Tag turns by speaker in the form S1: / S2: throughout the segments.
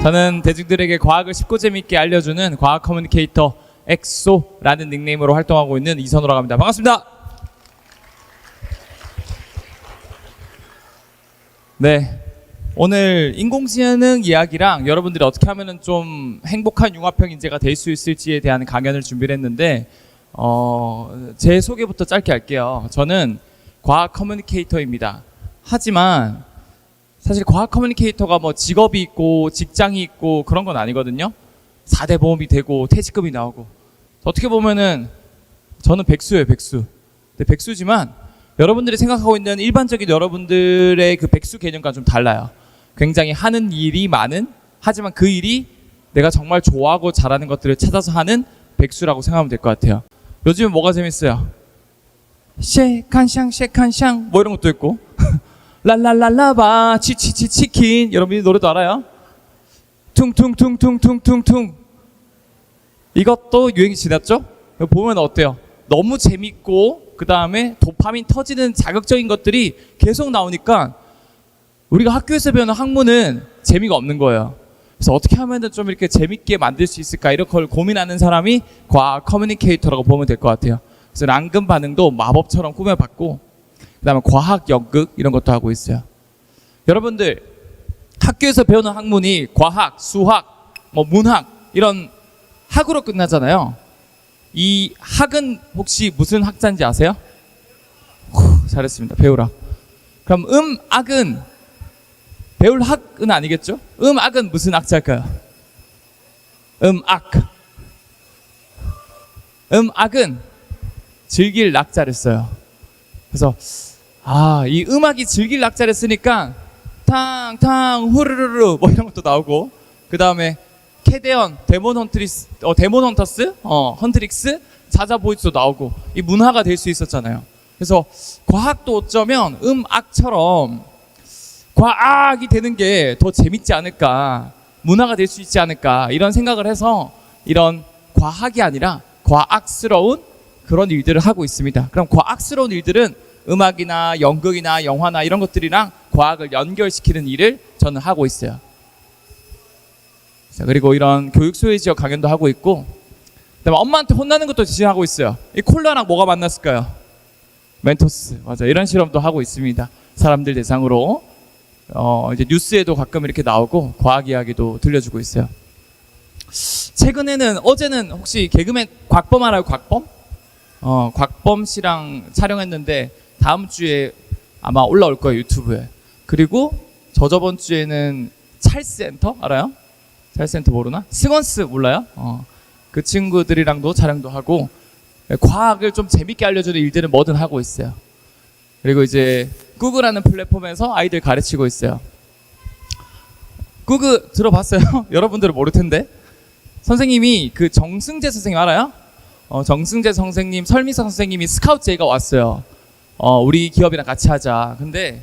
S1: 저는 대중들에게 과학을 쉽고 재밌게 알려주는 과학 커뮤니케이터 엑소라는 닉네임으로 활동하고 있는 이선호라고 합니다. 반갑습니다. 네, 오늘 인공지능 이야기랑 여러분들이 어떻게 하면 좀 행복한 융합형 인재가 될 수 있을지에 대한 강연을 준비를 했는데 제 소개부터 짧게 할게요. 저는 과학 커뮤니케이터입니다. 하지만 사실 과학 커뮤니케이터가 뭐 직업이 있고 직장이 있고 그런 건 아니거든요. 4대 보험이 되고 퇴직금이 나오고, 어떻게 보면은 저는 백수예요, 백수. 근데 백수지만 여러분들이 생각하고 있는 일반적인 여러분들의 그 백수 개념과 좀 달라요. 굉장히 하는 일이 많은, 하지만 그 일이 내가 정말 좋아하고 잘하는 것들을 찾아서 하는 백수라고 생각하면 될 것 같아요. 요즘은 뭐가 재밌어요? 쉐칸샹 쉐칸샹 뭐 이런 것도 있고 랄랄랄라바 치치치 치킨, 여러분이 노래도 알아요? 퉁퉁퉁퉁퉁퉁퉁, 이것도 유행이 지났죠? 보면 어때요? 너무 재밌고 그 다음에 도파민 터지는 자극적인 것들이 계속 나오니까 우리가 학교에서 배우는 학문은 재미가 없는 거예요. 그래서 어떻게 하면 좀 이렇게 재밌게 만들 수 있을까, 이런 걸 고민하는 사람이 과학 커뮤니케이터라고 보면 될 것 같아요. 그래서 랑금 반응도 마법처럼 꾸며봤고, 그 다음에 과학 연극 이런 것도 하고 있어요. 여러분들 학교에서 배우는 학문이 과학, 수학, 뭐 문학 이런 학으로 끝나잖아요. 이 학은 혹시 무슨 학자인지 아세요? 잘했습니다. 배우라. 그럼 악은 배울 학은 아니겠죠? 악은 무슨 악자일까요? 악은 즐길 낙자를 써요. 그래서 이 음악이 즐길 낙자를 쓰니까 탕탕 후르르르 뭐 이런 것도 나오고, 그 다음에 캐데언, 데몬 헌터스, 헌트릭스, 자자 보이스도 나오고, 이 문화가 될 수 있었잖아요. 그래서 과학도 어쩌면 악처럼 과학이 되는 게 더 재밌지 않을까, 문화가 될 수 있지 않을까, 이런 생각을 해서 이런 과학이 아니라 과학스러운 그런 일들을 하고 있습니다. 그럼 과학스러운 일들은 음악이나 연극이나 영화나 이런 것들이랑 과학을 연결시키는 일을 저는 하고 있어요. 자, 그리고 이런 교육 소외 지역 강연도 하고 있고, 그다음에 엄마한테 혼나는 것도 지지하고 있어요. 이 콜라랑 뭐가 만났을까요? 멘토스. 맞아, 이런 실험도 하고 있습니다. 사람들 대상으로 이제 뉴스에도 가끔 이렇게 나오고 과학 이야기도 들려주고 있어요. 최근에는, 어제는 혹시 개그맨 곽범 알아요? 곽범? 곽범 씨랑 촬영했는데 다음 주에 아마 올라올 거예요, 유튜브에. 그리고 저번 주에는 찰스 엔터 알아요? 찰스 엔터 모르나? 승원스 몰라요? 그 친구들이랑도 촬영도 하고, 과학을 좀 재밌게 알려주는 일들은 뭐든 하고 있어요. 그리고 이제 구글하는 플랫폼에서 아이들 가르치고 있어요. 구글 들어봤어요? 여러분들은 모를 텐데. 선생님이 그 정승재 선생님 알아요? 정승재 선생님, 설미서 선생님이 스카우트 제의가 왔어요. 우리 기업이랑 같이 하자. 근데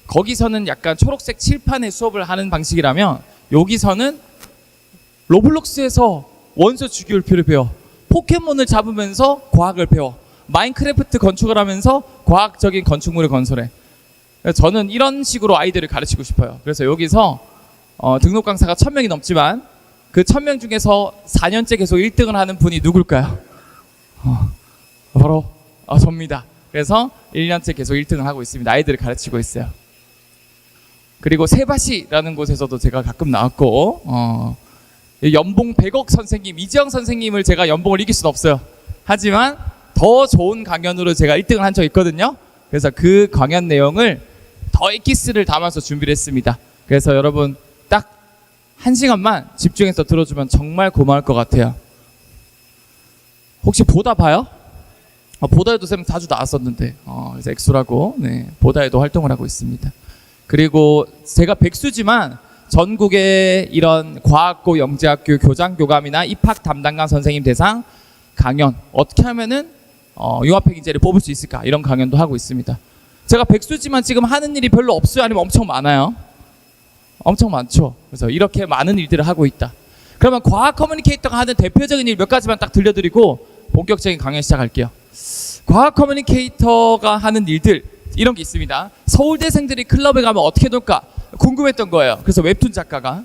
S1: 거기서는 약간 초록색 칠판에 수업을 하는 방식이라면, 여기서는 로블록스에서 원소 주기율표를 배워, 포켓몬을 잡으면서 과학을 배워, 마인크래프트 건축을 하면서 과학적인 건축물을 건설해. 그래서 저는 이런 식으로 아이들을 가르치고 싶어요. 그래서 여기서 등록 강사가 1000명이 넘지만 그 1000명 중에서 4년째 계속 1등을 하는 분이 누굴까요? 바로 접니다. 그래서 1년째 계속 1등을 하고 있습니다. 아이들을 가르치고 있어요. 그리고 세바시라는 곳에서도 제가 가끔 나왔고, 연봉 100억 선생님 이지영 선생님을 제가 연봉을 이길 수는 없어요. 하지만 더 좋은 강연으로 제가 1등을 한 적이 있거든요. 그래서 그 강연 내용을 더 엑기스를 담아서 준비를 했습니다. 그래서 여러분 딱 1시간만 집중해서 들어주면 정말 고마울 것 같아요. 혹시 보다 봐요? 보다에도 쌤 자주 나왔었는데, 그래서 엑소라고, 네, 보다에도 활동을 하고 있습니다. 그리고 제가 백수지만 전국의 이런 과학고 영재학교 교장 교감이나 입학 담당관 선생님 대상 강연, 어떻게 하면은 융합형 인재를 뽑을 수 있을까, 이런 강연도 하고 있습니다. 제가 백수지만 지금 하는 일이 별로 없어요? 아니면 엄청 많아요? 엄청 많죠. 그래서 이렇게 많은 일들을 하고 있다. 그러면 과학 커뮤니케이터가 하는 대표적인 일 몇 가지만 딱 들려드리고 본격적인 강연 시작할게요. 과학 커뮤니케이터가 하는 일들, 이런 게 있습니다. 서울대생들이 클럽에 가면 어떻게 놀까 궁금했던 거예요. 그래서 웹툰 작가가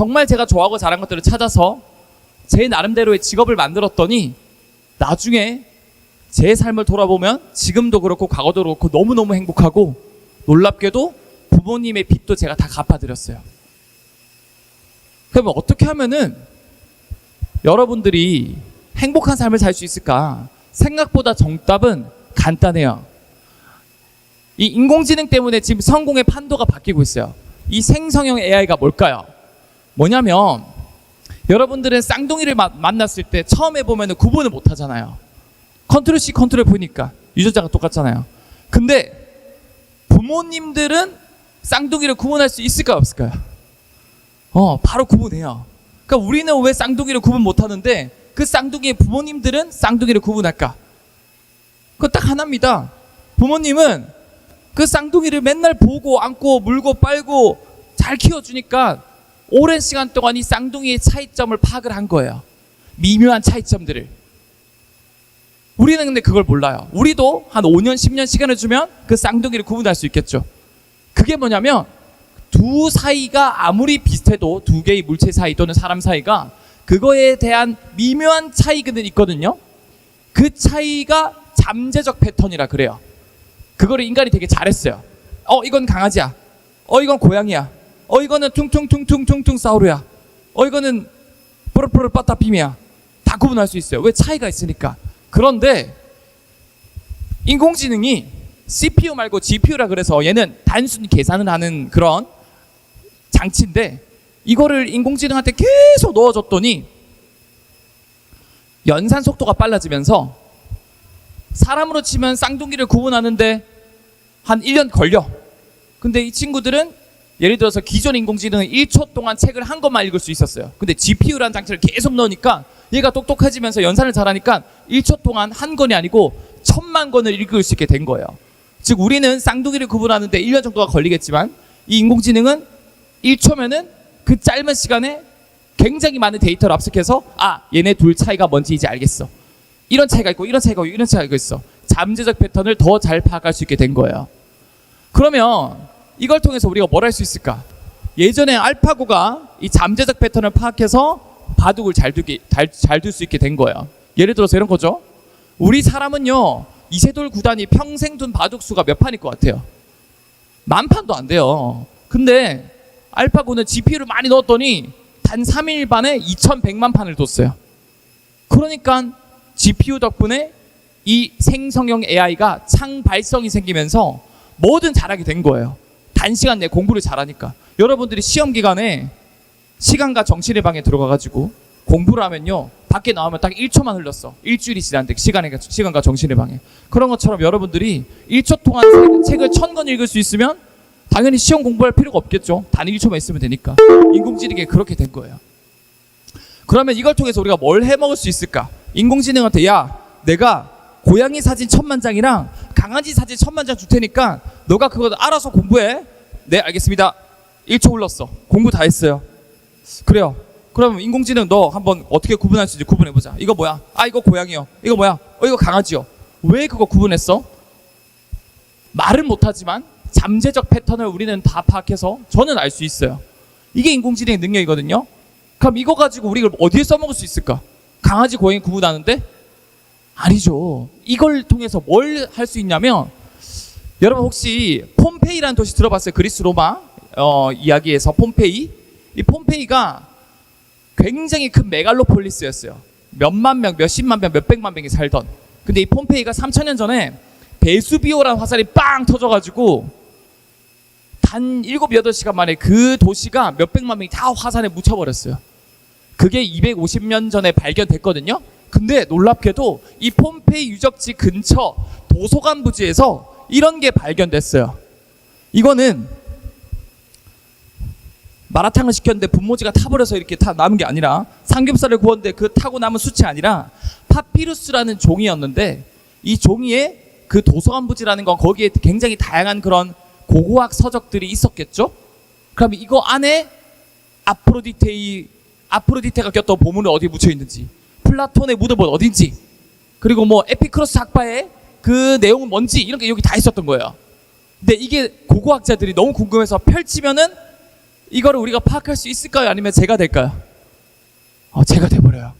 S1: 정말 제가 좋아하고 잘한 것들을 찾아서 제 나름대로의 직업을 만들었더니 나중에 제 삶을 돌아보면 지금도 그렇고 과거도 그렇고 너무너무 행복하고 놀랍게도 부모님의 빚도 제가 다 갚아드렸어요. 그러면 어떻게 하면은 여러분들이 행복한 삶을 살 수 있을까? 생각보다 정답은 간단해요. 이 인공지능 때문에 지금 성공의 판도가 바뀌고 있어요. 이 생성형 AI가 뭘까요? 뭐냐면 여러분들은 쌍둥이를 만났을 때 처음에 보면 구분을 못 하잖아요. 컨트롤 C 컨트롤 V니까 유전자가 똑같잖아요. 근데 부모님들은 쌍둥이를 구분할 수 있을까요, 없을까요? 바로 구분해요. 그러니까 우리는 왜 쌍둥이를 구분 못 하는데 그 쌍둥이의 부모님들은 쌍둥이를 구분할까? 그거 딱 하나입니다. 부모님은 그 쌍둥이를 맨날 보고 안고 물고 빨고 잘 키워주니까 오랜 시간 동안 이 쌍둥이의 차이점을 파악을 한 거예요. 미묘한 차이점들을. 우리는 근데 그걸 몰라요. 우리도 한 5년, 10년 시간을 주면 그 쌍둥이를 구분할 수 있겠죠. 그게 뭐냐면 두 사이가 아무리 비슷해도 두 개의 물체 사이 또는 사람 사이가 그거에 대한 미묘한 차이가 있거든요. 그 차이가 잠재적 패턴이라 그래요. 그거를 인간이 되게 잘했어요. 이건 강아지야. 이건 고양이야. 이거는 퉁퉁퉁퉁퉁퉁 사우루야. 이거는 뿌르뿌르 빠따빔이야. 다 구분할 수 있어요. 왜? 차이가 있으니까. 그런데 인공지능이 CPU 말고 GPU라 그래서 얘는 단순히 계산을 하는 그런 장치인데 이거를 인공지능한테 계속 넣어줬더니 연산 속도가 빨라지면서 사람으로 치면 쌍둥이를 구분하는데 한 1년 걸려. 근데 이 친구들은 예를 들어서 기존 인공지능은 1초 동안 책을 한 권만 읽을 수 있었어요. 근데 GPU라는 장치를 계속 넣으니까 얘가 똑똑해지면서 연산을 잘하니까 1초 동안 한 권이 아니고 1000만 권을 읽을 수 있게 된 거예요. 즉 우리는 쌍둥이를 구분하는데 1년 정도가 걸리겠지만 이 인공지능은 1초면은 그 짧은 시간에 굉장히 많은 데이터를 압축해서 얘네 둘 차이가 뭔지 이제 알겠어. 이런 차이가 있고 이런 차이가 있고 이런 차이가 있어. 잠재적 패턴을 더 잘 파악할 수 있게 된 거예요. 그러면 이걸 통해서 우리가 뭘 할 수 있을까? 예전에 알파고가 이 잠재적 패턴을 파악해서 바둑을 잘 둘 수 있게 된 거예요. 예를 들어서 이런 거죠. 우리 사람은요, 이세돌 구단이 평생 둔 바둑 수가 몇 판일 것 같아요? 10,000판도 안 돼요. 근데 알파고는 GPU를 많이 넣었더니 단 3일 반에 2100만 판을 뒀어요. 그러니까 GPU 덕분에 이 생성형 AI가 창발성이 생기면서 뭐든 잘하게 된 거예요. 단시간 내에 공부를 잘하니까. 여러분들이 시험 기간에 시간과 정신의 방에 들어가가지고 공부를 하면요, 밖에 나오면 딱 1초만 흘렀어. 일주일이 지났는데 시간과 정신의 방에. 그런 것처럼 여러분들이 1초 동안 책을 1000권 읽을 수 있으면 당연히 시험 공부할 필요가 없겠죠. 단 1초만 있으면 되니까. 인공지능이 그렇게 된 거예요. 그러면 이걸 통해서 우리가 뭘 해먹을 수 있을까? 인공지능한테 내가 고양이 사진 1000만 장이랑 강아지 사진 1000만 장 줄 테니까 너가 그거 알아서 공부해. 네, 알겠습니다. 1초 흘렀어. 공부 다 했어요. 그래요. 그럼 인공지능 너 한번 어떻게 구분할 수 있는지 구분해보자. 이거 뭐야? 이거 고양이요. 이거 뭐야? 이거 강아지요. 왜 그거 구분했어? 말은 못하지만 잠재적 패턴을 우리는 다 파악해서 저는 알 수 있어요. 이게 인공지능의 능력이거든요. 그럼 이거 가지고 우리가 어디에 써먹을 수 있을까? 강아지, 고양이 구분하는데? 아니죠. 이걸 통해서 뭘 할 수 있냐면, 여러분 혹시 폼페이라는 도시 들어봤어요? 그리스 로마 이야기에서 폼페이. 이 폼페이가 굉장히 큰 메갈로폴리스였어요. 몇만 명, 몇십만 명, 몇백만 명이 살던. 근데 이 폼페이가 3000년 전에 베수비오라는 화살이 빵 터져가지고 단 7, 8시간 만에 그 도시가 몇백만 명이 다 화산에 묻혀버렸어요. 그게 250년 전에 발견됐거든요. 근데 놀랍게도 이 폼페이 유적지 근처 도서관 부지에서 이런 게 발견됐어요. 이거는 마라탕을 시켰는데 분모지가 타버려서 이렇게 다 남은 게 아니라, 삼겹살을 구웠는데 그 타고 남은 숯이 아니라 파피루스라는 종이였는데, 이 종이에 그 도서관 부지라는 건 거기에 굉장히 다양한 그런 고고학 서적들이 있었겠죠? 그럼 이거 안에 아프로디테가 꼈던 보물은 어디에 묻혀 있는지, 플라톤의 무덤은 어딘지, 그리고 뭐 에피크로스 학파의 그 내용은 뭔지, 이런 게 여기 다 있었던 거예요. 근데 이게 고고학자들이 너무 궁금해서 펼치면은 이거를 우리가 파악할 수 있을까요? 아니면 제가 될까요? 제가 돼버려요.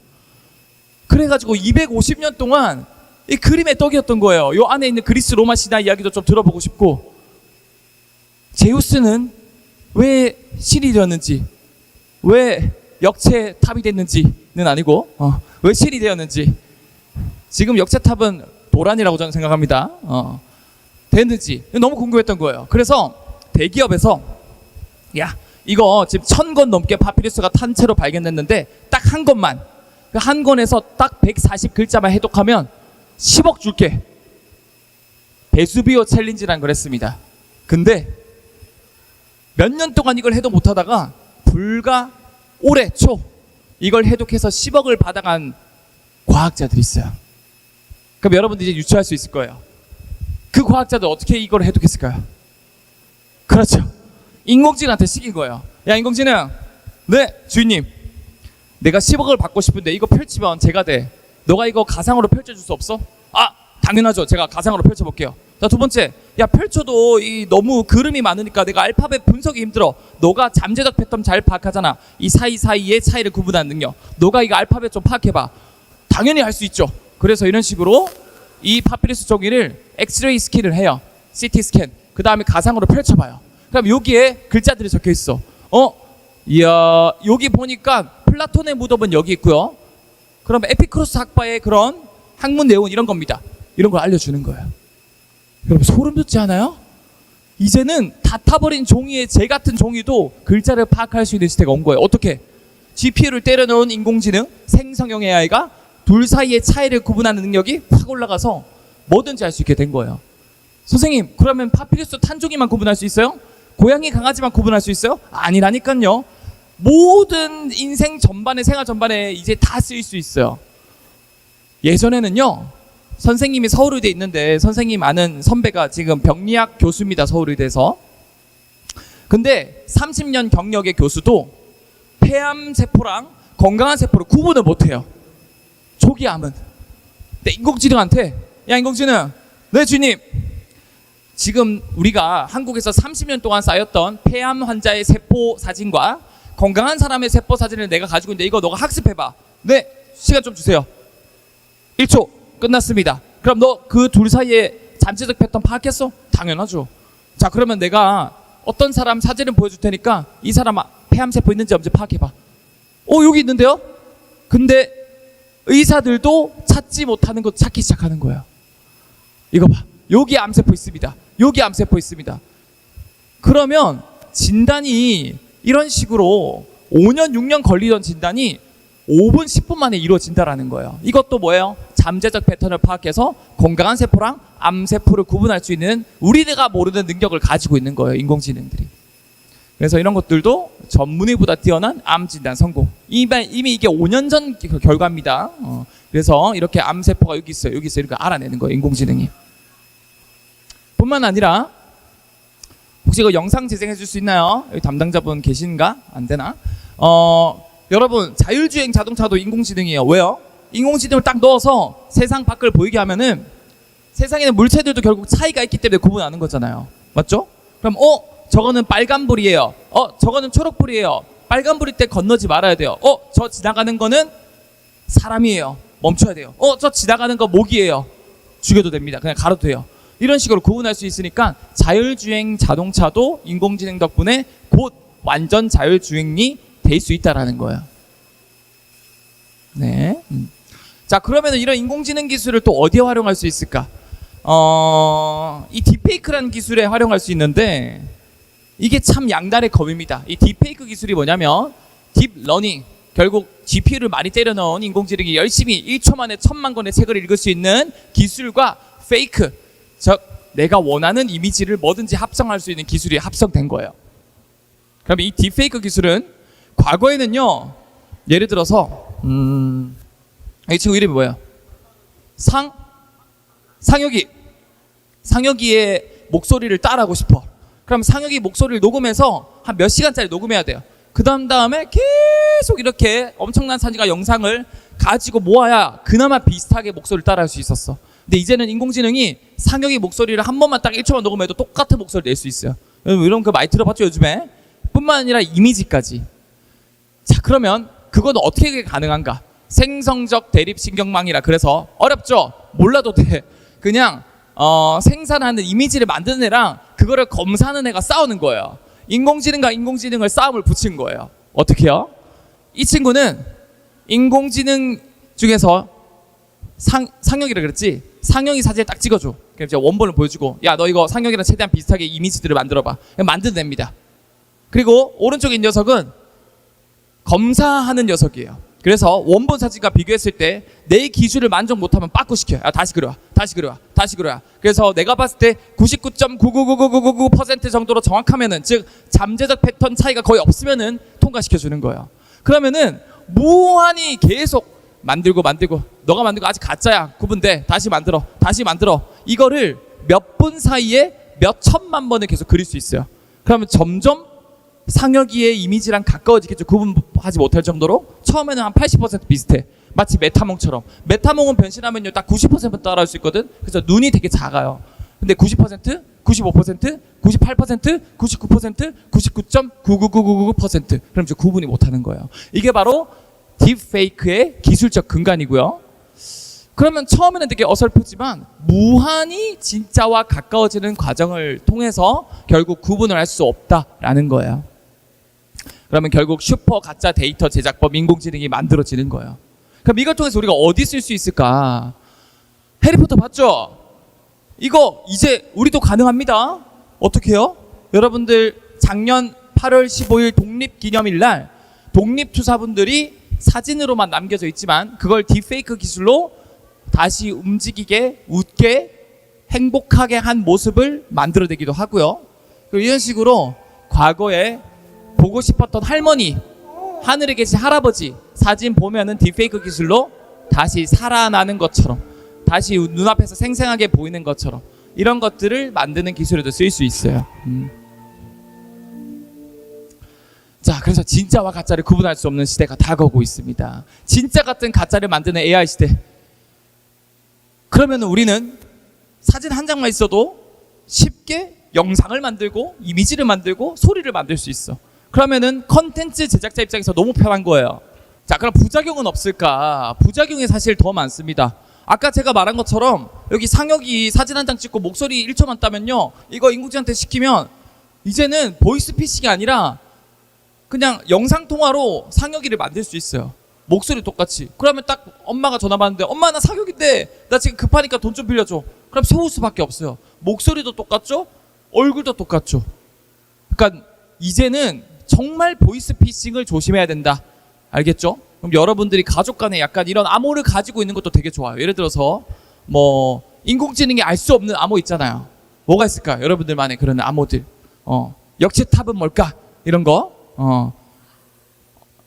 S1: 그래가지고 250년 동안 이 그림의 떡이었던 거예요. 요 안에 있는 그리스 로마 신화 이야기도 좀 들어보고 싶고, 제우스는 왜 신이 되었는지, 왜 역체 탑이 됐는지는 아니고 왜 신이 되었는지, 지금 역체 탑은 도란이라고 저는 생각합니다. 됐는지 너무 궁금했던 거예요. 그래서 대기업에서 야, 이거 지금 1000권 넘게 파피루스가 탄 채로 발견됐는데 딱 한 권만, 그 한 권에서 딱 140글자만 해독하면 10억 줄게. 베수비오 챌린지라는 걸 했습니다. 근데 몇 년 동안 이걸 해독 못하다가 불과 올해 초 이걸 해독해서 10억을 받아간 과학자들이 있어요. 그럼 여러분들 이제 유추할 수 있을 거예요. 그 과학자들 어떻게 이걸 해독했을까요? 그렇죠. 인공지능한테 시킨 거예요. 야, 인공지능, 네 주인님, 내가 10억을 받고 싶은데 이거 펼치면 제가 돼. 너가 이거 가상으로 펼쳐줄 수 없어? 당연하죠. 제가 가상으로 펼쳐볼게요. 자, 두 번째, 야, 펼쳐도 이 너무 그름이 많으니까 내가 알파벳 분석이 힘들어. 너가 잠재적 패턴 잘 파악하잖아. 이 사이사이의 차이를 구분하는 능력, 너가 이거 알파벳 좀 파악해봐. 당연히 할 수 있죠. 그래서 이런 식으로 이 파피루스 종이를 엑스레이 스캔을 해요. CT 스캔. 그 다음에 가상으로 펼쳐봐요. 그럼 여기에 글자들이 적혀 있어. 이야, 여기 보니까 플라톤의 무덤은 여기 있고요. 그럼 에피크로스 학파의 그런 학문 내용은 이런 겁니다. 이런 걸 알려주는 거예요. 여러분, 소름 돋지 않아요? 이제는 다 타버린 종이에 제 같은 종이도 글자를 파악할 수 있는 시대가 온 거예요. 어떻게? GPU를 때려넣은 인공지능 생성형 AI가 둘 사이의 차이를 구분하는 능력이 확 올라가서 뭐든지 할 수 있게 된 거예요. 선생님, 그러면 파피루스 탄종이만 구분할 수 있어요? 고양이 강아지만 구분할 수 있어요? 아니라니까요. 모든 인생 전반에, 생활 전반에 이제 다 쓰일 수 있어요. 예전에는요, 선생님이 서울의대에 있는데 선생님 아는 선배가 지금 병리학 교수입니다. 서울의대에서. 근데 30년 경력의 교수도 폐암 세포랑 건강한 세포를 구분을 못해요. 초기 암은. 근데 인공지능한테, 야, 인공지능, 네 주님, 지금 우리가 한국에서 30년 동안 쌓였던 폐암 환자의 세포 사진과 건강한 사람의 세포 사진을 내가 가지고 있는데 이거 너가 학습해봐. 네, 시간 좀 주세요. 1초 끝났습니다. 그럼 너 그 둘 사이에 잠재적 패턴 파악했어? 당연하죠. 자, 그러면 내가 어떤 사람 사진을 보여줄 테니까 이 사람 폐암세포 있는지 없는지 파악해봐. 여기 있는데요? 근데 의사들도 찾지 못하는 것 찾기 시작하는 거예요. 이거 봐. 여기 암세포 있습니다. 여기 암세포 있습니다. 그러면 진단이 이런 식으로 5년, 6년 걸리던 진단이 5분, 10분 만에 이루어진다라는 거예요. 이것도 뭐예요? 잠재적 패턴을 파악해서 건강한 세포랑 암세포를 구분할 수 있는 우리가 모르는 능력을 가지고 있는 거예요. 인공지능들이. 그래서 이런 것들도 전문의보다 뛰어난 암 진단 성공. 이미 이게 5년 전 결과입니다. 그래서 이렇게 암세포가 여기 있어요. 여기 있어요. 이렇게 알아내는 거예요. 인공지능이. 뿐만 아니라 혹시 이거 영상 재생해 줄 수 있나요? 여기 담당자분 계신가? 안 되나? 여러분, 자율주행 자동차도 인공지능이에요. 왜요? 인공지능을 딱 넣어서 세상 밖을 보이게 하면은 세상에는 물체들도 결국 차이가 있기 때문에 구분하는 거잖아요. 맞죠? 그럼 저거는 빨간불이에요. 저거는 초록불이에요. 빨간불일 때 건너지 말아야 돼요. 저 지나가는 거는 사람이에요. 멈춰야 돼요. 저 지나가는 거 모기예요. 죽여도 됩니다. 그냥 가려도 돼요. 이런 식으로 구분할 수 있으니까 자율주행 자동차도 인공지능 덕분에 곧 완전 자율주행이 될 수 있다라는 거예요. 네. 자, 그러면 이런 인공지능 기술을 또 어디에 활용할 수 있을까? 이 딥페이크라는 기술에 활용할 수 있는데 이게 참 양날의 검입니다. 이 딥페이크 기술이 뭐냐면 딥러닝, 결국 GPU를 많이 때려 넣은 인공지능이 열심히 1초 만에 1000만 권의 책을 읽을 수 있는 기술과 페이크, 즉 내가 원하는 이미지를 뭐든지 합성할 수 있는 기술이 합성된 거예요. 그럼 이 딥페이크 기술은 과거에는요, 예를 들어서 이 친구 이름이 뭐예요? 상혁이의 목소리를 따라하고 싶어. 그럼 상혁이 목소리를 녹음해서 한 몇 시간짜리 녹음해야 돼요. 그 다음에 계속 이렇게 엄청난 사진과 영상을 가지고 모아야 그나마 비슷하게 목소리를 따라할 수 있었어. 근데 이제는 인공지능이 상혁이 목소리를 한 번만 딱 1초만 녹음해도 똑같은 목소리를 낼 수 있어요. 이런 거 많이 들어봤죠, 요즘에? 뿐만 아니라 이미지까지. 자, 그러면 그건 어떻게 가능한가? 생성적 대립신경망이라 그래서 어렵죠? 몰라도 돼. 그냥 생산하는 이미지를 만드는 애랑 그거를 검사하는 애가 싸우는 거예요. 인공지능과 인공지능을 싸움을 붙인 거예요. 어떻게요? 이 친구는 인공지능 중에서 상혁이라 그랬지? 상혁이 사진을 딱 찍어줘. 그럼 이제 원본을 보여주고, 야, 너 이거 상혁이랑 최대한 비슷하게 이미지들을 만들어봐. 만들어냅니다. 그리고 오른쪽에 있는 녀석은 검사하는 녀석이에요. 그래서 원본 사진과 비교했을 때 내 기술을 만족 못하면 빠꾸시켜요. 야, 다시 그려와, 다시 그려와, 다시 그려와. 그래서 내가 봤을 때 99.9999999% 정도로 정확하면은, 즉 잠재적 패턴 차이가 거의 없으면은 통과시켜주는 거예요. 그러면은 무한히 계속 만들고 너가 만든 거 아직 가짜야, 구분돼, 다시 만들어 이거를 몇 분 사이에 몇 천만 번을 계속 그릴 수 있어요. 그러면 점점 상혁이의 이미지랑 가까워지겠죠. 구분하지 못할 정도로. 처음에는 한 80% 비슷해. 마치 메타몽처럼. 메타몽은 변신하면요 딱 90% 따라할 수 있거든. 그래서 눈이 되게 작아요. 근데 90%, 95%, 98%, 99%, 99.99999% 그럼 이제 구분이 못하는 거예요. 이게 바로 딥페이크의 기술적 근간이고요. 그러면 처음에는 되게 어설프지만 무한히 진짜와 가까워지는 과정을 통해서 결국 구분을 할 수 없다라는 거예요. 그러면 결국 슈퍼 가짜 데이터 제작법 인공지능이 만들어지는 거예요. 그럼 이걸 통해서 우리가 어디 쓸 수 있을까? 해리포터 봤죠? 이거 이제 우리도 가능합니다. 어떻게 해요? 여러분들 작년 8월 15일 독립기념일 날 독립투사분들이 사진으로만 남겨져 있지만 그걸 딥페이크 기술로 다시 움직이게, 웃게, 행복하게 한 모습을 만들어내기도 하고요. 그리고 이런 식으로 과거에 보고 싶었던 할머니, 하늘에 계신 할아버지 사진 보면은 딥페이크 기술로 다시 살아나는 것처럼, 다시 눈앞에서 생생하게 보이는 것처럼 이런 것들을 만드는 기술에도 쓰일 수 있어요. 자, 그래서 진짜와 가짜를 구분할 수 없는 시대가 다가오고 있습니다. 진짜 같은 가짜를 만드는 AI 시대. 그러면 우리는 사진 한 장만 있어도 쉽게 영상을 만들고 이미지를 만들고 소리를 만들 수 있어. 그러면은 컨텐츠 제작자 입장에서 너무 편한 거예요. 자, 그럼 부작용은 없을까? 부작용이 사실 더 많습니다. 아까 제가 말한 것처럼 여기 상혁이 사진 한 장 찍고 목소리 1초만 따면요, 이거 인공지능한테 시키면 이제는 보이스피싱이 아니라 그냥 영상통화로 상혁이를 만들 수 있어요. 목소리 똑같이. 그러면 딱 엄마가 전화 받는데, 엄마 나 상혁인데 나 지금 급하니까 돈 좀 빌려줘. 그럼 세울 수밖에 없어요. 목소리도 똑같죠? 얼굴도 똑같죠? 그러니까 이제는 정말 보이스피싱을 조심해야 된다. 알겠죠? 그럼 여러분들이 가족 간에 약간 이런 암호를 가지고 있는 것도 되게 좋아요. 예를 들어서 뭐 인공지능이 알 수 없는 암호 있잖아요. 뭐가 있을까? 여러분들만의 그런 암호들. 역체탑은 뭘까? 이런 거.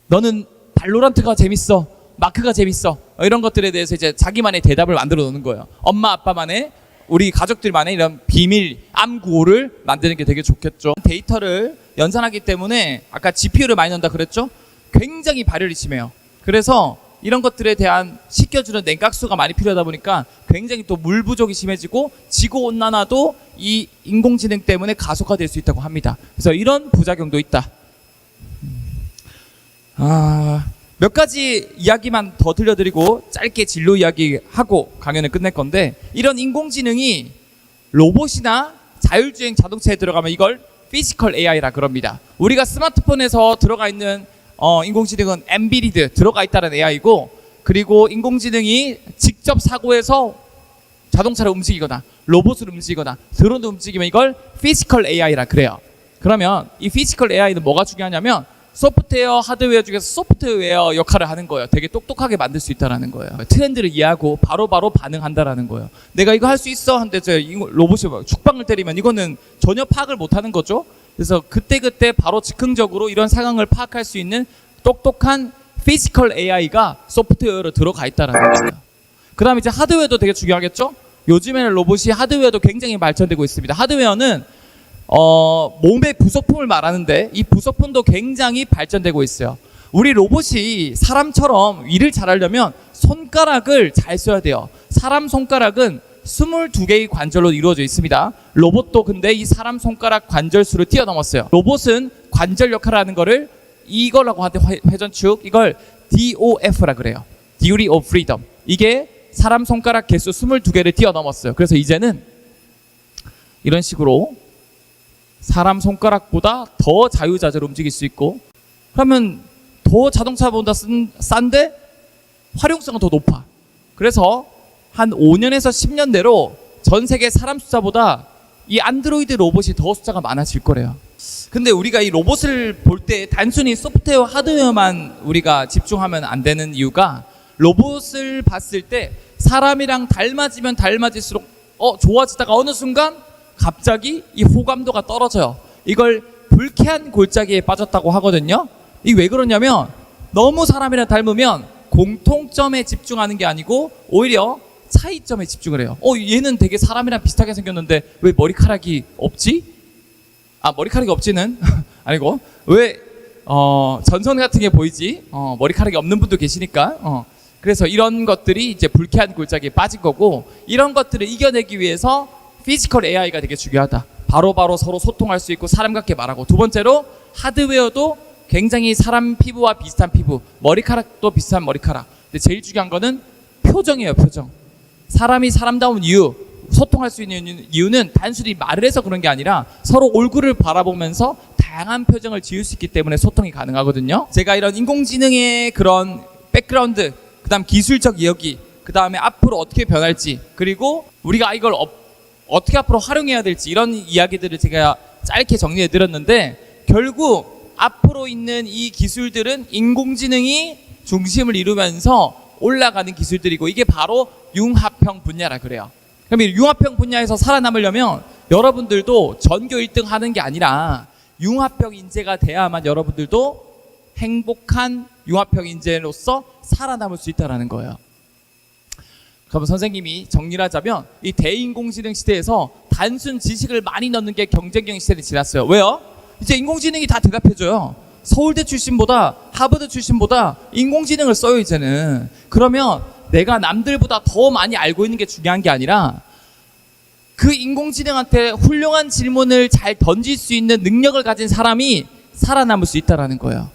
S1: 너는 발로란트가 재밌어, 마크가 재밌어, 이런 것들에 대해서 이제 자기만의 대답을 만들어 놓는 거예요. 엄마 아빠만의, 우리 가족들만의 이런 비밀 암구호를 만드는 게 되게 좋겠죠. 데이터를 연산하기 때문에 아까 GPU를 많이 넣는다 그랬죠? 굉장히 발열이 심해요. 그래서 이런 것들에 대한 식혀주는 냉각수가 많이 필요하다 보니까 굉장히 또 물 부족이 심해지고 지구온난화도 이 인공지능 때문에 가속화될 수 있다고 합니다. 그래서 이런 부작용도 있다. 몇 가지 이야기만 더 들려드리고 짧게 진로 이야기하고 강연을 끝낼 건데, 이런 인공지능이 로봇이나 자율주행 자동차에 들어가면 이걸 피지컬 AI라 그럽니다. 우리가 스마트폰에서 들어가 있는 인공지능은 엔비디드 들어가 있다는 AI고, 그리고 인공지능이 직접 사고해서 자동차를 움직이거나 로봇을 움직이거나 드론을 움직이면 이걸 피지컬 AI라 그래요. 그러면 이 피지컬 AI는 뭐가 중요하냐면 소프트웨어, 하드웨어 중에서 소프트웨어 역할을 하는 거예요. 되게 똑똑하게 만들 수 있다는 거예요. 트렌드를 이해하고 바로바로 반응한다라는 거예요. 내가 이거 할 수 있어? 한데 로봇이 죽방을 때리면 이거는 전혀 파악을 못하는 거죠. 그래서 그때그때 바로 즉흥적으로 이런 상황을 파악할 수 있는 똑똑한 피지컬 AI가 소프트웨어로 들어가 있다는 거예요. 그 다음에 이제 하드웨어도 되게 중요하겠죠? 요즘에는 로봇이 하드웨어도 굉장히 발전되고 있습니다. 하드웨어는 몸의 부속품을 말하는데 이 부속품도 굉장히 발전되고 있어요. 우리 로봇이 사람처럼 일을 잘하려면 손가락을 잘 써야 돼요. 사람 손가락은 22개의 관절로 이루어져 있습니다. 로봇도 근데 이 사람 손가락 관절 수를 뛰어넘었어요. 로봇은 관절 역할을 하는 거를 이거라고 하는데, 회전축, 이걸 DOF라 그래요. Degree of Freedom. 이게 사람 손가락 개수 22개를 뛰어넘었어요. 그래서 이제는 이런 식으로 사람 손가락보다 더 자유자재로 움직일 수 있고, 그러면 더 자동차보다 싼데 활용성은 더 높아. 그래서 한 5년에서 10년 내로 전 세계 사람 숫자보다 이 안드로이드 로봇이 더 숫자가 많아질 거래요. 근데 우리가 이 로봇을 볼 때 단순히 소프트웨어, 하드웨어만 우리가 집중하면 안 되는 이유가, 로봇을 봤을 때 사람이랑 닮아지면 닮아질수록 좋아지다가 어느 순간 갑자기 이 호감도가 떨어져요. 이걸 불쾌한 골짜기에 빠졌다고 하거든요. 이게 왜 그러냐면, 너무 사람이랑 닮으면 공통점에 집중하는 게 아니고 오히려 차이점에 집중을 해요. 얘는 되게 사람이랑 비슷하게 생겼는데 왜 머리카락이 없지? 머리카락이 없지는 아니고, 왜 전선 같은 게 보이지? 머리카락이 없는 분도 계시니까. 그래서 이런 것들이 이제 불쾌한 골짜기에 빠진 거고, 이런 것들을 이겨내기 위해서 피지컬 AI가 되게 중요하다. 바로바로 서로 소통할 수 있고 사람 같게 말하고, 두 번째로 하드웨어도 굉장히 사람 피부와 비슷한 피부, 머리카락도 비슷한 머리카락. 근데 제일 중요한 거는 표정이에요. 표정. 사람이 사람다운 이유, 소통할 수 있는 이유는 단순히 말을 해서 그런 게 아니라 서로 얼굴을 바라보면서 다양한 표정을 지을 수 있기 때문에 소통이 가능하거든요. 제가 이런 인공지능의 그런 백그라운드, 그 다음 기술적 이야기, 그 다음에 앞으로 어떻게 변할지, 그리고 우리가 이걸 어떻게 앞으로 활용해야 될지, 이런 이야기들을 제가 짧게 정리해 드렸는데, 결국 앞으로 있는 이 기술들은 인공지능이 중심을 이루면서 올라가는 기술들이고, 이게 바로 융합형 분야라 그래요. 그럼 이 융합형 분야에서 살아남으려면 여러분들도 전교 1등 하는 게 아니라 융합형 인재가 돼야만 여러분들도 행복한 융합형 인재로서 살아남을 수 있다는 거예요. 그럼 선생님이 정리를 하자면, 이 대인공지능 시대에서 단순 지식을 많이 넣는 게 경쟁형 시대를 지났어요. 왜요? 이제 인공지능이 다 대답해줘요. 서울대 출신보다 하버드 출신보다 인공지능을 써요 이제는. 그러면 내가 남들보다 더 많이 알고 있는 게 중요한 게 아니라, 그 인공지능한테 훌륭한 질문을 잘 던질 수 있는 능력을 가진 사람이 살아남을 수 있다는 거예요.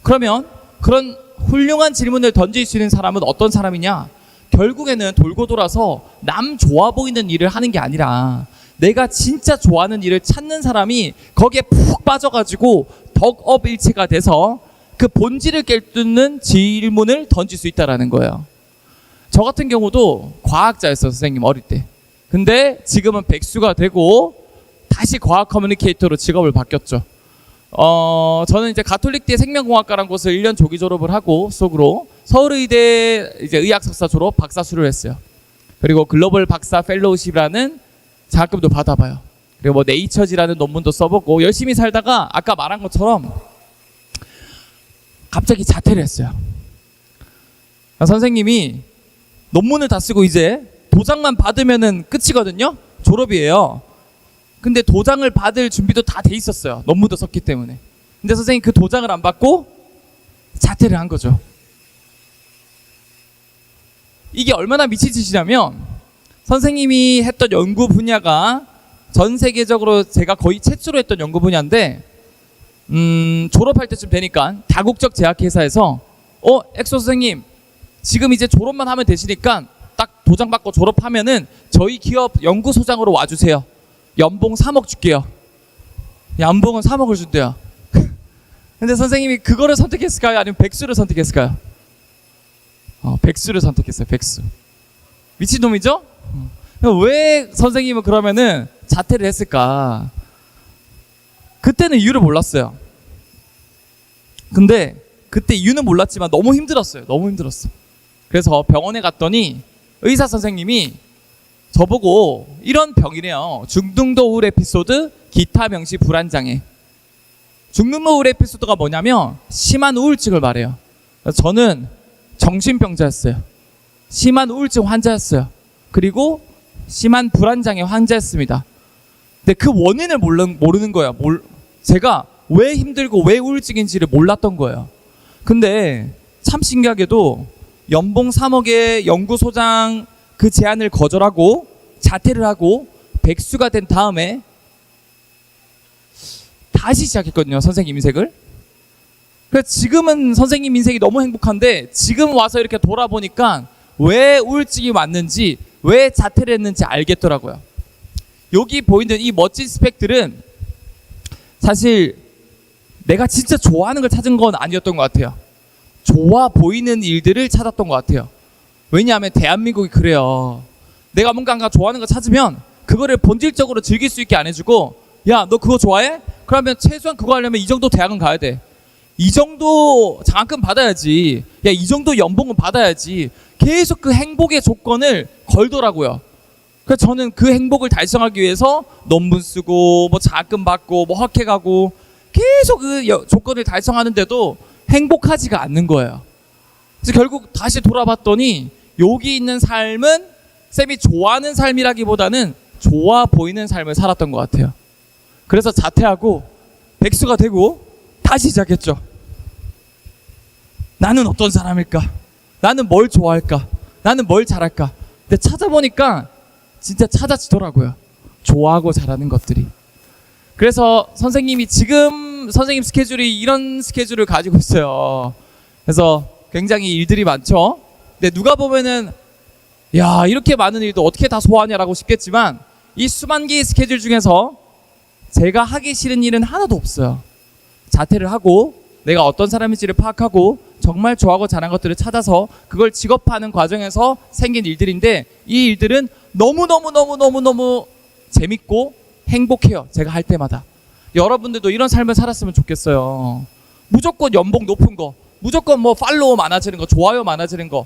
S1: 그러면 그런 훌륭한 질문을 던질 수 있는 사람은 어떤 사람이냐? 결국에는 돌고 돌아서 남 좋아 보이는 일을 하는 게 아니라 내가 진짜 좋아하는 일을 찾는 사람이 거기에 푹 빠져가지고 덕업일치가 돼서 그 본질을 깨뚫는 질문을 던질 수 있다는 거예요. 저 같은 경우도 과학자였어요, 선생님 어릴 때. 근데 지금은 백수가 되고 다시 과학 커뮤니케이터로 직업을 바뀌었죠. 저는 이제 가톨릭대 생명공학과라는 곳을 1년 조기 졸업을 하고 속으로 서울의대 이제 의학 석사 졸업 박사수료를 했어요. 그리고 글로벌 박사 펠로우십이라는 장학금도 받아봐요. 그리고 뭐 네이처지라는 논문도 써보고 열심히 살다가 아까 말한 것처럼 갑자기 자퇴를 했어요. 선생님이 논문을 다 쓰고 이제 도장만 받으면은 끝이거든요. 졸업이에요. 근데 도장을 받을 준비도 다 돼 있었어요. 논문도 썼기 때문에. 근데 선생님 그 도장을 안 받고 자퇴를 한 거죠. 이게 얼마나 미친 짓이냐면, 선생님이 했던 연구 분야가 전 세계적으로 제가 거의 최초로 했던 연구 분야인데, 졸업할 때쯤 되니까 다국적 제약회사에서 엑소 선생님 지금 이제 졸업만 하면 되시니까 딱 도장 받고 졸업하면은 저희 기업 연구소장으로 와주세요. 연봉 3억 줄게요. 연봉은 3억을 준대요. 근데 선생님이 그거를 선택했을까요? 아니면 백수를 선택했을까요? 백수를 선택했어요. 백수. 미친놈이죠? 왜 선생님은 그러면은 자퇴를 했을까? 그때는 이유를 몰랐어요. 근데 그때 이유는 몰랐지만 너무 힘들었어요. 너무 힘들었어. 그래서 병원에 갔더니 의사 선생님이 저보고 이런 병이래요. 중등도 우울 에피소드, 기타 명시 불안장애. 중등도 우울 에피소드가 뭐냐면 심한 우울증을 말해요. 저는 정신병자였어요. 심한 우울증 환자였어요. 그리고 심한 불안장애 환자였습니다. 근데 그 원인을 모르는 거예요. 제가 왜 힘들고 왜 우울증인지를 몰랐던 거예요. 근데 참 신기하게도 연봉 3억의 연구소장 그 제안을 거절하고 자퇴를 하고 백수가 된 다음에 다시 시작했거든요, 선생님 인생을. 그래서 지금은 선생님 인생이 너무 행복한데 지금 와서 이렇게 돌아보니까 왜 우울증이 왔는지, 왜 자퇴를 했는지 알겠더라고요. 여기 보이는 이 멋진 스펙들은 사실 내가 진짜 좋아하는 걸 찾은 건 아니었던 것 같아요. 좋아 보이는 일들을 찾았던 것 같아요. 왜냐하면 대한민국이 그래요. 내가 뭔가 좋아하는 거 찾으면 그거를 본질적으로 즐길 수 있게 안 해주고, 야, 너 그거 좋아해? 그러면 최소한 그거 하려면 이 정도 대학은 가야 돼. 이 정도 장학금 받아야지. 야, 이 정도 연봉은 받아야지. 계속 그 행복의 조건을 걸더라고요. 그래서 저는 그 행복을 달성하기 위해서 논문 쓰고 뭐 장학금 받고 뭐 학회 가고 계속 그 조건을 달성하는데도 행복하지가 않는 거예요. 그래서 결국 다시 돌아봤더니 여기 있는 삶은 쌤이 좋아하는 삶이라기보다는 좋아 보이는 삶을 살았던 것 같아요. 그래서 자퇴하고 백수가 되고 다시 시작했죠. 나는 어떤 사람일까? 나는 뭘 좋아할까? 나는 뭘 잘할까? 근데 찾아보니까 진짜 찾아지더라고요. 좋아하고 잘하는 것들이. 그래서 선생님이 지금 선생님 스케줄이 이런 스케줄을 가지고 있어요. 그래서 굉장히 일들이 많죠. 근데 누가 보면은 야, 이렇게 많은 일도 어떻게 다 소화하냐라고 싶겠지만 이 수만 개의 스케줄 중에서 제가 하기 싫은 일은 하나도 없어요. 자퇴를 하고 내가 어떤 사람인지를 파악하고 정말 좋아하고 잘하는 것들을 찾아서 그걸 직업화하는 과정에서 생긴 일들인데, 이 일들은 너무너무 재밌고 행복해요. 제가 할 때마다. 여러분들도 이런 삶을 살았으면 좋겠어요. 무조건 연봉 높은 거, 무조건 뭐 팔로워 많아지는 거, 좋아요 많아지는 거,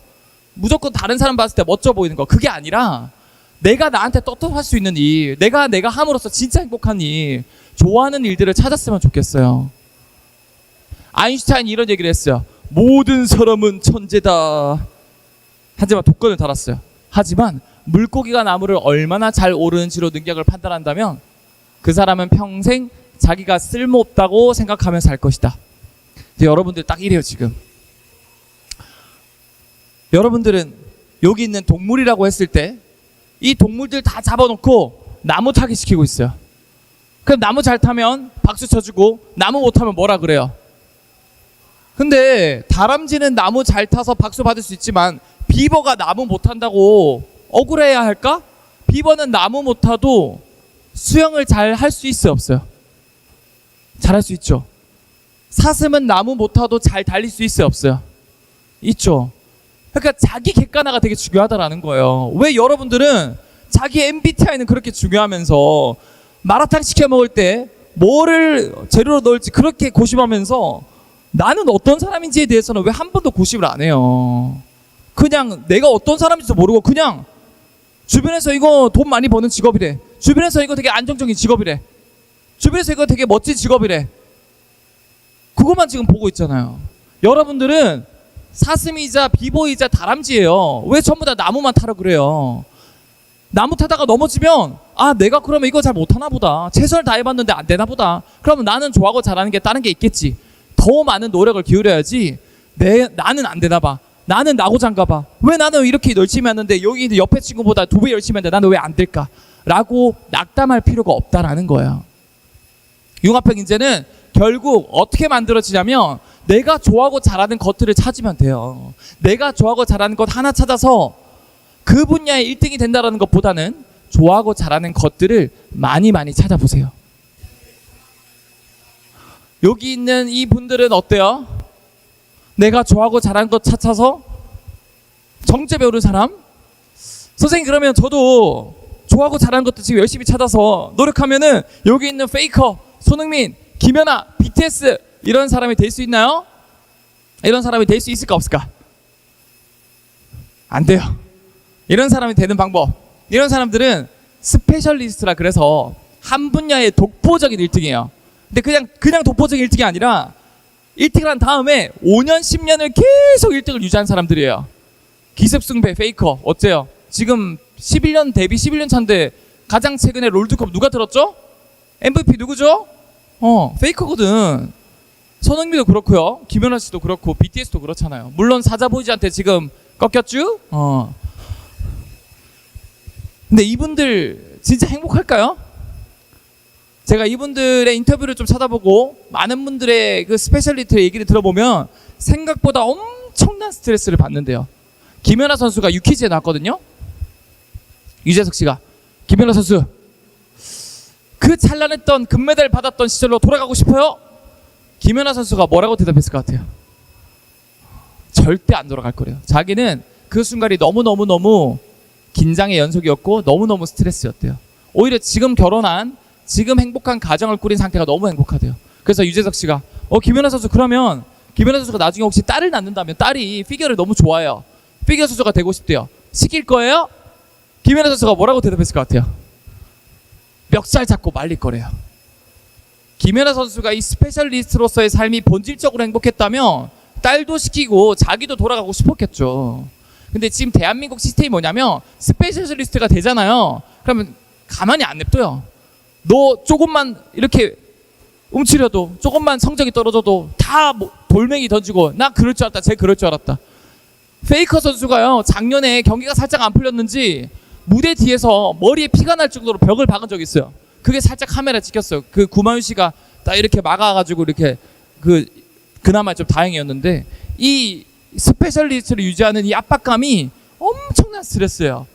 S1: 무조건 다른 사람 봤을 때 멋져 보이는 거, 그게 아니라 내가 나한테 떳떳할 수 있는 일, 내가 함으로써 진짜 행복한 일, 좋아하는 일들을 찾았으면 좋겠어요. 아인슈타인이 이런 얘기를 했어요. 모든 사람은 천재다. 하지만 독건을 달았어요. 하지만 물고기가 나무를 얼마나 잘 오르는지로 능력을 판단한다면 그 사람은 평생 자기가 쓸모없다고 생각하며 살 것이다. 여러분들 딱 이래요 지금. 여러분들은 여기 있는 동물이라고 했을 때 이 동물들 다 잡아놓고 나무 타기 시키고 있어요. 그럼 나무 잘 타면 박수 쳐주고 나무 못 타면 뭐라 그래요? 근데 다람쥐는 나무 잘 타서 박수 받을 수 있지만 비버가 나무 못 탄다고 억울해야 할까? 비버는 나무 못 타도 수영을 잘 할 수 있어요, 없어요? 잘할 수 있죠. 사슴은 나무 못 타도 잘 달릴 수 있어요, 없어요? 있죠. 그러니까 자기 객관화가 되게 중요하다라는 거예요. 왜 여러분들은 자기 MBTI는 그렇게 중요하면서 마라탕 시켜 먹을 때 뭐를 재료로 넣을지 그렇게 고심하면서 나는 어떤 사람인지에 대해서는 왜 한 번도 고심을 안 해요? 그냥 내가 어떤 사람인지도 모르고 그냥 주변에서 이거 돈 많이 버는 직업이래, 주변에서 이거 되게 안정적인 직업이래, 주변에서 이거 되게 멋진 직업이래, 그것만 지금 보고 있잖아요. 여러분들은 사슴이자 비보이자 다람쥐예요. 왜 전부 다 나무만 타라 그래요? 나무 타다가 넘어지면 아, 내가 그러면 이거 잘 못하나 보다, 최선을 다해봤는데 안 되나 보다, 그러면 나는 좋아하고 잘하는 게 다른 게 있겠지, 더 많은 노력을 기울여야지. 나는 안 되나 봐, 나는 나고자인가 봐, 왜 나는 이렇게 열심히 하는데 여기 옆에 친구보다 2배 열심히 하는데 나는 왜 안 될까? 라고 낙담할 필요가 없다라는 거예요. 융합형 인재는 결국 어떻게 만들어지냐면 내가 좋아하고 잘하는 것들을 찾으면 돼요. 내가 좋아하고 잘하는 것 하나 찾아서 그 분야에 1등이 된다는 것보다는 좋아하고 잘하는 것들을 많이 찾아보세요. 여기 있는 이 분들은 어때요? 내가 좋아하고 잘하는 것 찾아서 정제 배우는 사람? 선생님, 그러면 저도 좋아하고 잘하는 것도 지금 열심히 찾아서 노력하면은 여기 있는 페이커, 손흥민, 김연아, BTS 이런 사람이 될 수 있나요? 이런 사람이 될 수 있을까 없을까? 안 돼요. 이런 사람이 되는 방법, 이런 사람들은 스페셜리스트라 그래서 한 분야의 독보적인 1등이에요. 근데 그냥 독보적인 1등이 아니라 1등을 한 다음에 5년 10년을 계속 1등을 유지한 사람들이에요. 기습승배 페이커 어째요? 지금 11년 데뷔 11년 차인데 가장 최근에 롤드컵 누가 들었죠? MVP 누구죠? 페이커거든. 손흥민도 그렇고요, 김연아 씨도 그렇고 BTS도 그렇잖아요. 물론 사자보이즈한테 지금 꺾였죠? 근데 이분들 진짜 행복할까요? 제가 이분들의 인터뷰를 좀 찾아보고 많은 분들의 그 스페셜리스트의 얘기를 들어보면 생각보다 엄청난 스트레스를 받는데요. 김연아 선수가 유퀴즈에 나왔거든요. 유재석 씨가 김연아 선수 그 찬란했던 금메달 받았던 시절로 돌아가고 싶어요? 김연아 선수가 뭐라고 대답했을 것 같아요? 절대 안 돌아갈 거래요. 자기는 그 순간이 너무너무 긴장의 연속이었고 너무너무 스트레스였대요. 오히려 지금 결혼한 지금 행복한 가정을 꾸린 상태가 너무 행복하대요. 그래서 유재석 씨가 김연아 선수 그러면 김연아 선수가 나중에 혹시 딸을 낳는다면 딸이 피겨를 너무 좋아해요. 피겨 선수가 되고 싶대요. 시킬 거예요? 김연아 선수가 뭐라고 대답했을 것 같아요? 멱살 잡고 말릴 거래요. 김연아 선수가 이 스페셜리스트로서의 삶이 본질적으로 행복했다면 딸도 시키고 자기도 돌아가고 싶었겠죠. 근데 지금 대한민국 시스템이 뭐냐면 스페셜리스트가 되잖아요. 그러면 가만히 안 냅둬요. 너 조금만 이렇게 움츠려도 조금만 성적이 떨어져도 다 돌멩이 던지고 나 그럴 줄 알았다. 쟤 그럴 줄 알았다. 페이커 선수가요. 작년에 경기가 살짝 안 풀렸는지 무대 뒤에서 머리에 피가 날 정도로 벽을 박은 적이 있어요. 그게 살짝 카메라에 찍혔어요. 그 구마윤 씨가 딱 이렇게 막아가지고 이렇게 그나마 좀 다행이었는데 이 스페셜리스트를 유지하는 이 압박감이 엄청난 스트레스예요.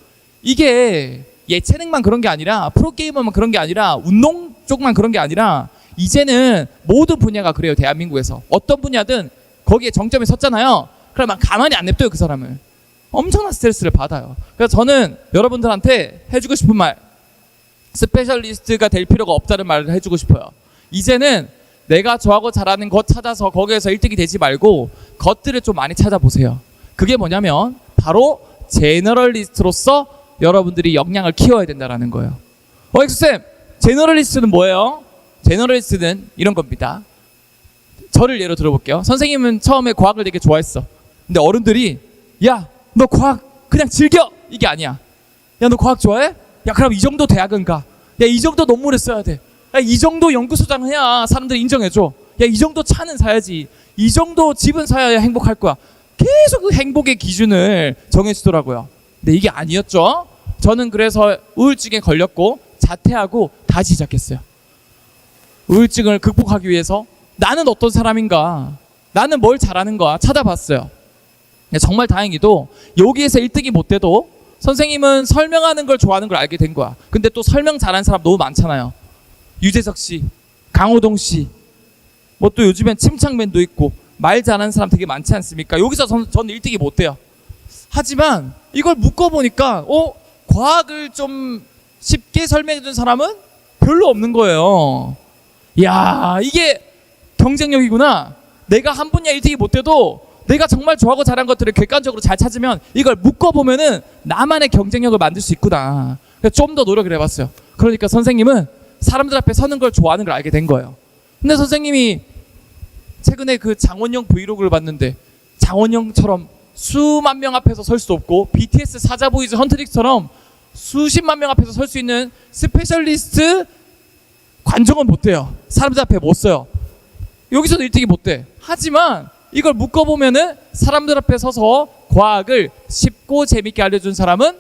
S1: 이게 예체능만 그런 게 아니라 프로게이머만 그런 게 아니라 운동 쪽만 그런 게 아니라 이제는 모든 분야가 그래요. 대한민국에서 어떤 분야든 거기에 정점에 섰잖아요. 그러면 가만히 안 냅둬요. 그 사람을 엄청난 스트레스를 받아요. 그래서 저는 여러분들한테 해주고 싶은 말, 스페셜리스트가 될 필요가 없다는 말을 해주고 싶어요. 이제는 내가 좋아하고 잘하는 것 찾아서 거기에서 1등이 되지 말고 것들을 좀 많이 찾아보세요. 그게 뭐냐면 바로 제너럴리스트로서 여러분들이 역량을 키워야 된다는 거예요. 엑스쌤, 제너럴리스트는 뭐예요? 제너럴리스트는 이런 겁니다. 저를 예로 들어볼게요. 선생님은 처음에 과학을 되게 좋아했어. 근데 어른들이 야, 너 과학 그냥 즐겨! 이게 아니야. 야, 너 과학 좋아해? 야, 그럼 이 정도 대학은 가. 야, 이 정도 논문을 써야 돼. 야, 이 정도 연구소장 해야 사람들이 인정해줘. 야, 이 정도 차는 사야지. 이 정도 집은 사야 행복할 거야. 계속 그 행복의 기준을 정해주더라고요. 근데 이게 아니었죠. 저는 그래서 우울증에 걸렸고 자퇴하고 다시 시작했어요. 우울증을 극복하기 위해서 나는 어떤 사람인가, 나는 뭘 잘하는가 찾아봤어요. 정말 다행히도 여기에서 1등이 못 돼도 선생님은 설명하는 걸 좋아하는 걸 알게 된 거야. 근데 또 설명 잘하는 사람 너무 많잖아요. 유재석 씨, 강호동 씨, 뭐 또 요즘엔 침착맨도 있고 말 잘하는 사람 되게 많지 않습니까? 여기서 저는 1등이 못 돼요. 하지만 이걸 묶어보니까 과학을 좀 쉽게 설명해준 사람은 별로 없는 거예요. 이야, 이게 경쟁력이구나. 내가 한 분야 1등이 못 돼도 내가 정말 좋아하고 잘한 것들을 객관적으로 잘 찾으면 이걸 묶어보면은 나만의 경쟁력을 만들 수 있구나. 좀 더 노력을 해봤어요. 그러니까 선생님은 사람들 앞에 서는 걸 좋아하는 걸 알게 된 거예요. 근데 선생님이 최근에 그 장원영 브이로그를 봤는데 장원영처럼 수만 명 앞에서 설 수 없고 BTS 사자보이즈 헌트릭처럼 수십만 명 앞에서 설 수 있는 스페셜리스트 관종은 못 돼요. 사람들 앞에 못 서요. 여기서도 1등이 못 돼. 하지만 이걸 묶어보면은 사람들 앞에 서서 과학을 쉽고 재밌게 알려준 사람은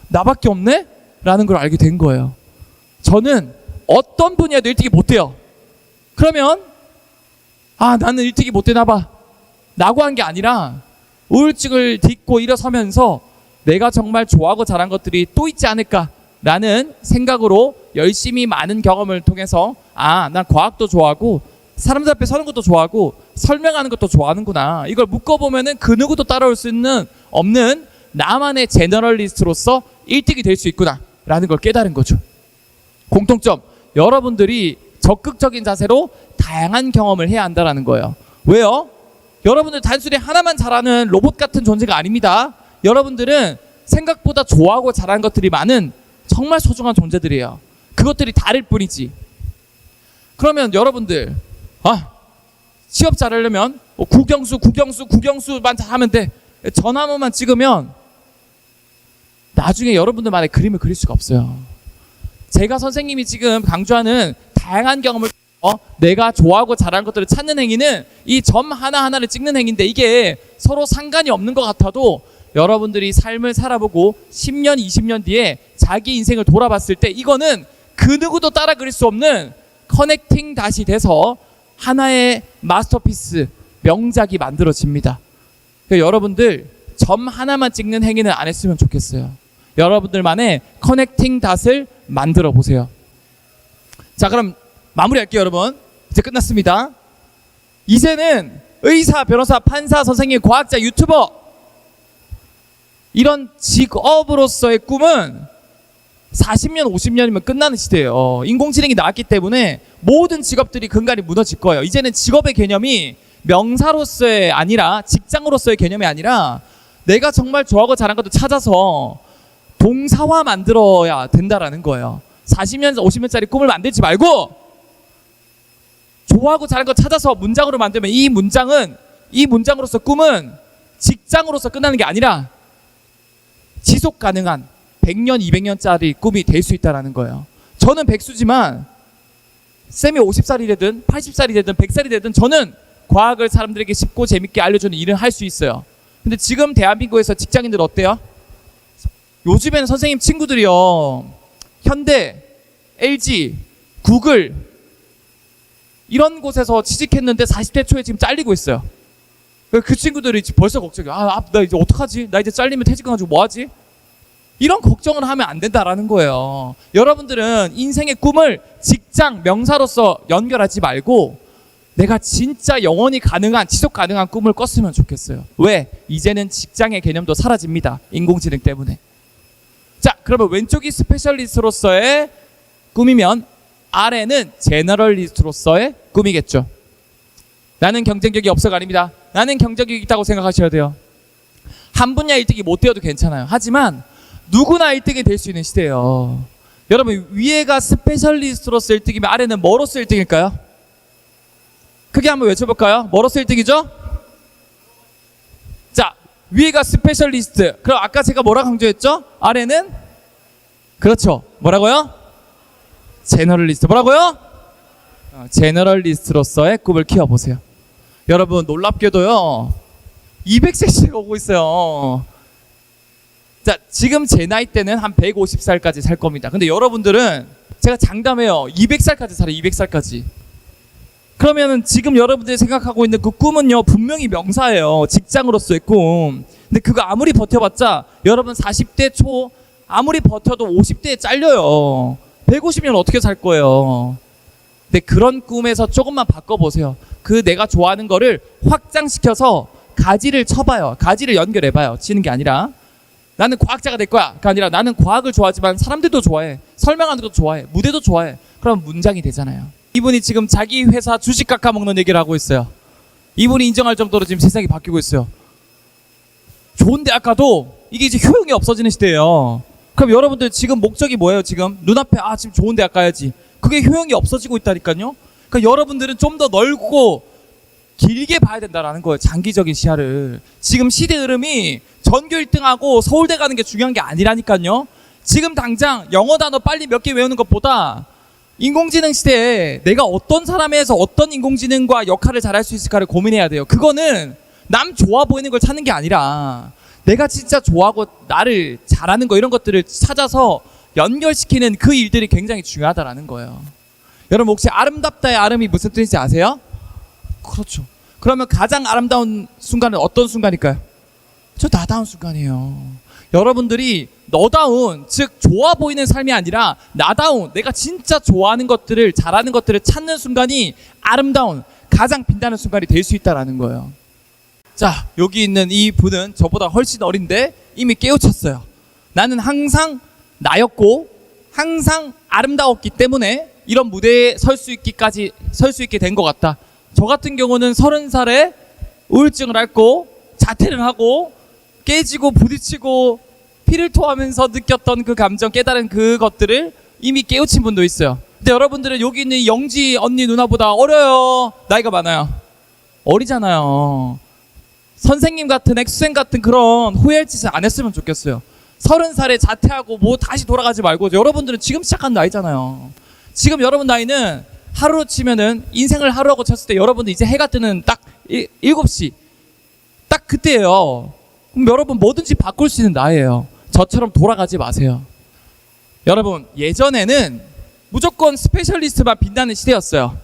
S1: 나밖에 없네? 라는 걸 알게 된 거예요. 저는 어떤 분야에도 1등이 못 돼요. 그러면 나는 1등이 못 되나 봐 라고 한 게 아니라 우울증을 딛고 일어서면서 내가 정말 좋아하고 잘한 것들이 또 있지 않을까 라는 생각으로 열심히 많은 경험을 통해서 난 과학도 좋아하고 사람들 앞에 서는 것도 좋아하고 설명하는 것도 좋아하는구나. 이걸 묶어보면은 그 누구도 따라올 수 없는 나만의 제너럴리스트로서 1등이 될 수 있구나 라는 걸 깨달은 거죠. 공통점, 여러분들이 적극적인 자세로 다양한 경험을 해야 한다는 거예요. 왜요? 여러분들 단순히 하나만 잘하는 로봇 같은 존재가 아닙니다. 여러분들은 생각보다 좋아하고 잘하는 것들이 많은 정말 소중한 존재들이에요. 그것들이 다를 뿐이지. 그러면 여러분들 취업 잘하려면 국영수만 잘하면 돼. 전화번호만 찍으면 나중에 여러분들만의 그림을 그릴 수가 없어요. 제가 선생님이 지금 강조하는 다양한 경험을 내가 좋아하고 잘하는 것들을 찾는 행위는 이 점 하나하나를 찍는 행위인데 이게 서로 상관이 없는 것 같아도 여러분들이 삶을 살아보고 10년, 20년 뒤에 자기 인생을 돌아봤을 때 이거는 그 누구도 따라 그릴 수 없는 커넥팅 다시 돼서 하나의 마스터피스, 명작이 만들어집니다. 그러니까 여러분들 점 하나만 찍는 행위는 안 했으면 좋겠어요. 여러분들만의 커넥팅 닷을 만들어 보세요. 자, 그럼 마무리할게요, 여러분. 이제 끝났습니다. 이제는 의사, 변호사, 판사, 선생님, 과학자, 유튜버 이런 직업으로서의 꿈은 40년, 50년이면 끝나는 시대예요. 인공지능이 나왔기 때문에 모든 직업들이 근간이 무너질 거예요. 이제는 직업의 개념이 명사로서의 아니라 직장으로서의 개념이 아니라 내가 정말 좋아하고 잘하는 것도 찾아서 동사화 만들어야 된다라는 거예요. 40년, 50년짜리 꿈을 만들지 말고 좋아하고 잘하는 것 찾아서 문장으로 만들면 이 문장으로서 꿈은 직장으로서 끝나는 게 아니라 지속 가능한 100년, 200년짜리 꿈이 될 수 있다는 거예요. 저는 백수지만 쌤이 50살이 되든 80살이 되든 100살이 되든 저는 과학을 사람들에게 쉽고 재밌게 알려주는 일을 할 수 있어요. 근데 지금 대한민국에서 직장인들 어때요? 요즘에는 선생님 친구들이요, 현대, LG, 구글 이런 곳에서 취직했는데 40대 초에 지금 잘리고 있어요. 그 친구들이 벌써 걱정이에요. 나 이제 어떡하지? 나 이제 잘리면 퇴직해가지고 뭐하지? 이런 걱정을 하면 안 된다라는 거예요. 여러분들은 인생의 꿈을 직장, 명사로서 연결하지 말고 내가 진짜 영원히 가능한, 지속 가능한 꿈을 꿨으면 좋겠어요. 왜? 이제는 직장의 개념도 사라집니다. 인공지능 때문에. 자, 그러면 왼쪽이 스페셜리스트로서의 꿈이면 아래는 제너럴리스트로서의 꿈이겠죠. 나는 경쟁력이 없어가 아닙니다. 나는 경쟁력이 있다고 생각하셔야 돼요. 한 분야 1등이 못 되어도 괜찮아요. 하지만 누구나 1등이 될 수 있는 시대예요. 여러분, 위에가 스페셜리스트로서 1등이면 아래는 뭐로서 1등일까요? 크게 한번 외쳐볼까요? 뭐로서 1등이죠? 자, 위에가 스페셜리스트. 그럼 아까 제가 뭐라 강조했죠? 아래는? 그렇죠. 뭐라고요? 제너럴리스트. 뭐라고요? 제너럴리스트로서의 꿈을 키워보세요. 여러분, 놀랍게도요 200세씩 오고 있어요. 자, 지금 제 나이 때는 한 150살까지 살 겁니다. 근데 여러분들은 제가 장담해요. 200살까지 살아요. 200살까지. 그러면은 지금 여러분들이 생각하고 있는 그 꿈은요, 분명히 명사예요. 직장으로서의 꿈. 근데 그거 아무리 버텨봤자 여러분 40대 초 아무리 버텨도 50대에 잘려요. 150년 어떻게 살 거예요? 근데 그런 꿈에서 조금만 바꿔보세요. 그 내가 좋아하는 거를 확장시켜서 가지를 쳐봐요. 가지를 연결해봐요. 치는 게 아니라 나는 과학자가 될 거야. 가 아니라 나는 과학을 좋아하지만 사람들도 좋아해. 설명하는 것도 좋아해. 무대도 좋아해. 그럼 문장이 되잖아요. 이분이 지금 자기 회사 주식 깎아먹는 얘기를 하고 있어요. 이분이 인정할 정도로 지금 세상이 바뀌고 있어요. 좋은 대학 가도 이게 이제 효용이 없어지는 시대예요. 그럼 여러분들 지금 목적이 뭐예요? 지금 눈앞에 지금 좋은 대학 가야지. 그게 효용이 없어지고 있다니까요. 그러니까 여러분들은 좀 더 넓고 길게 봐야 된다라는 거예요. 장기적인 시야를. 지금 시대 흐름이 전교 1등하고 서울대 가는 게 중요한 게 아니라니까요. 지금 당장 영어 단어 빨리 몇 개 외우는 것보다 인공지능 시대에 내가 어떤 사람에서 어떤 인공지능과 역할을 잘할 수 있을까를 고민해야 돼요. 그거는 남 좋아 보이는 걸 찾는 게 아니라 내가 진짜 좋아하고 나를 잘하는 거, 이런 것들을 찾아서 연결시키는 그 일들이 굉장히 중요하다라는 거예요. 여러분, 혹시 아름답다의 아름이 무슨 뜻인지 아세요? 그렇죠. 그러면 가장 아름다운 순간은 어떤 순간일까요? 저 나다운 순간이에요. 여러분들이 너다운, 즉 좋아 보이는 삶이 아니라 나다운, 내가 진짜 좋아하는 것들을, 잘하는 것들을 찾는 순간이 아름다운, 가장 빛나는 순간이 될 수 있다는 거예요. 자, 여기 있는 이 분은 저보다 훨씬 어린데 이미 깨우쳤어요. 나는 항상 나였고 항상 아름다웠기 때문에 이런 무대에 설 수 있게 된 것 같다. 저 같은 경우는 30살에 우울증을 앓고 자퇴를 하고 깨지고 부딪히고 피를 토하면서 느꼈던 그 감정, 깨달은 그것들을 이미 깨우친 분도 있어요. 근데 여러분들은 여기 있는 영지 언니 누나보다 어려요. 나이가 많아요. 어리잖아요. 선생님 같은 액수생 같은 그런 후회할 짓을 안 했으면 좋겠어요. 30살에 자퇴하고 뭐 다시 돌아가지 말고, 여러분들은 지금 시작한 나이잖아요. 지금 여러분 나이는 하루로 치면은 인생을 하루하고 쳤을 때 여러분들 이제 해가 뜨는 딱 7시 딱 그때예요. 그럼 여러분 뭐든지 바꿀 수 있는 나이예요. 저처럼 돌아가지 마세요. 여러분 예전에는 무조건 스페셜리스트만 빛나는 시대였어요.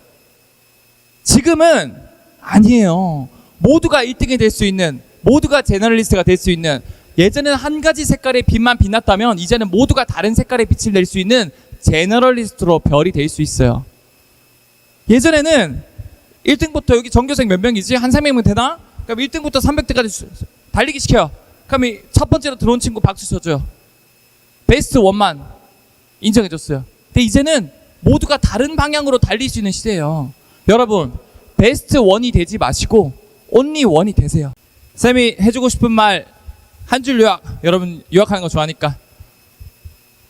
S1: 지금은 아니에요. 모두가 1등이 될 수 있는, 모두가 제너럴리스트가 될 수 있는, 예전에는 한 가지 색깔의 빛만 빛났다면 이제는 모두가 다른 색깔의 빛을 낼 수 있는 제너럴리스트로 별이 될 수 있어요. 예전에는 1등부터 여기 전교생 몇 명이지? 한 300명 되나? 그럼 1등부터 300대까지 달리기 시켜요. 그럼 첫 번째로 들어온 친구 박수 쳐줘요. 베스트 원만 인정해줬어요. 근데 이제는 모두가 다른 방향으로 달릴 수 있는 시대예요. 여러분 베스트 원이 되지 마시고 온리 원이 되세요. 쌤이 해주고 싶은 말 한 줄 요약. 여러분 요약하는 거 좋아하니까.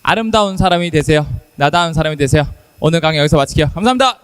S1: 아름다운 사람이 되세요. 나다운 사람이 되세요. 오늘 강의 여기서 마칠게요. 감사합니다.